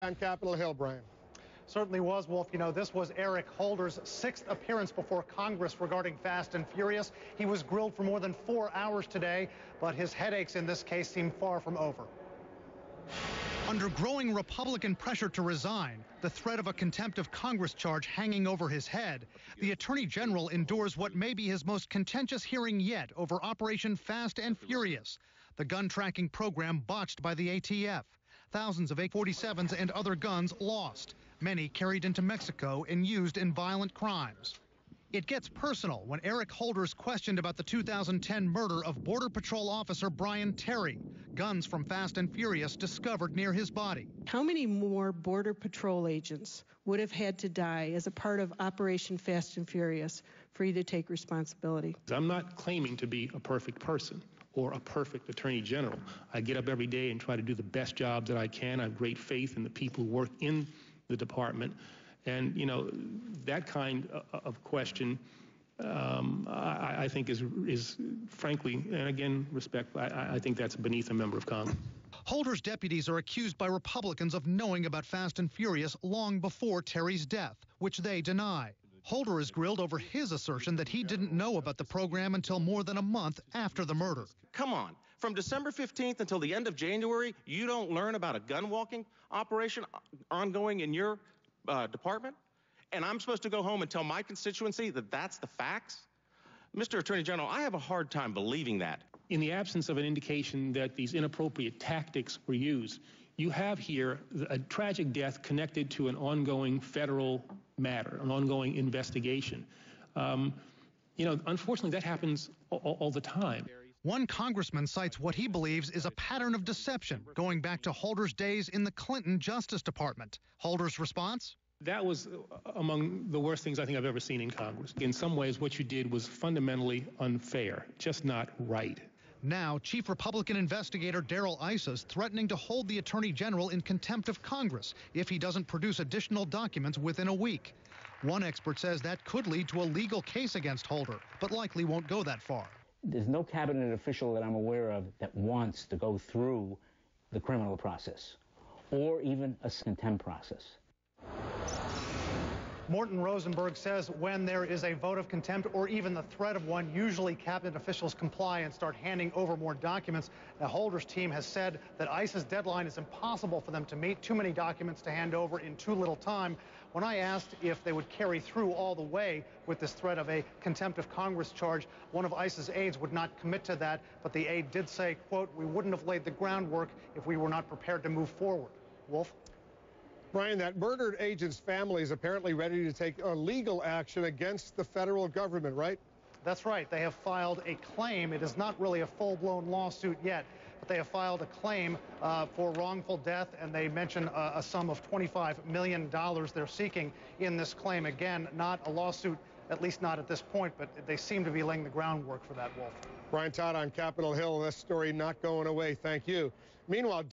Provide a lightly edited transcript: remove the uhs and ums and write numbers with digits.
On Capitol Hill, Brian. Certainly was, Wolf. You know, this was Eric Holder's sixth appearance before Congress regarding Fast and Furious. He was grilled for more than 4 hours today, but his headaches in this case seem far from over. Under growing Republican pressure to resign, the threat of a contempt of Congress charge hanging over his head, the Attorney General endures what may be his most contentious hearing yet over Operation Fast and Furious, the gun tracking program botched by the ATF. Thousands of AK-47s and other guns lost, many carried into Mexico and used in violent crimes. It gets personal when Eric Holder's questioned about the 2010 murder of Border Patrol officer Brian Terry. Guns from Fast and Furious discovered near his body. How many more Border Patrol agents would have had to die as a part of Operation Fast and Furious for you to take responsibility? I'm not claiming to be a perfect person or a perfect Attorney General. I get up every day and try to do the best job that I can. I have great faith in the people who work in the department. And, you know, that kind of question, I think is frankly, and again, respect, I think that's beneath a member of Congress. Holder's deputies are accused by Republicans of knowing about Fast and Furious long before Terry's death, which they deny. Holder is grilled over his assertion that he didn't know about the program until more than a month after the murder. Come on. From December 15th until the end of January, you don't learn about a gun walking operation ongoing in your department? And I'm supposed to go home and tell my constituency that that's the facts? Mr. Attorney General, I have a hard time believing that. In the absence of an indication that these inappropriate tactics were used, you have here a tragic death connected to an ongoing federal matter, an ongoing investigation. You know, unfortunately, that happens all the time. One congressman cites what he believes is a pattern of deception going back to Holder's days in the Clinton Justice Department. Holder's response? That was among the worst things I think I've ever seen in Congress. In some ways, what you did was fundamentally unfair, just not right. Now, Chief Republican investigator Darrell Issa is threatening to hold the Attorney General in contempt of Congress if he doesn't produce additional documents within a week. One expert says that could lead to a legal case against Holder, but likely won't go that far. There's no cabinet official that I'm aware of that wants to go through the criminal process or even a contempt process. Morton Rosenberg says when there is a vote of contempt or even the threat of one, usually cabinet officials comply and start handing over more documents. Now, Holder's team has said that ICE's deadline is impossible for them to meet. Too many documents to hand over in too little time. When I asked if they would carry through all the way with this threat of a contempt of Congress charge, one of ICE's aides would not commit to that, but the aide did say, quote, "We wouldn't have laid the groundwork if we were not prepared to move forward." Wolf? Brian, that murdered agent's family is apparently ready to take legal action against the federal government, right? That's right. They have filed a claim. It is not really a full-blown lawsuit yet, but they have filed a claim for wrongful death, and they mention a sum of $25 million they're seeking in this claim. Again, not a lawsuit, at least not at this point, but they seem to be laying the groundwork for that, Wolf. Brian Todd on Capitol Hill. This story not going away. Thank you. Meanwhile,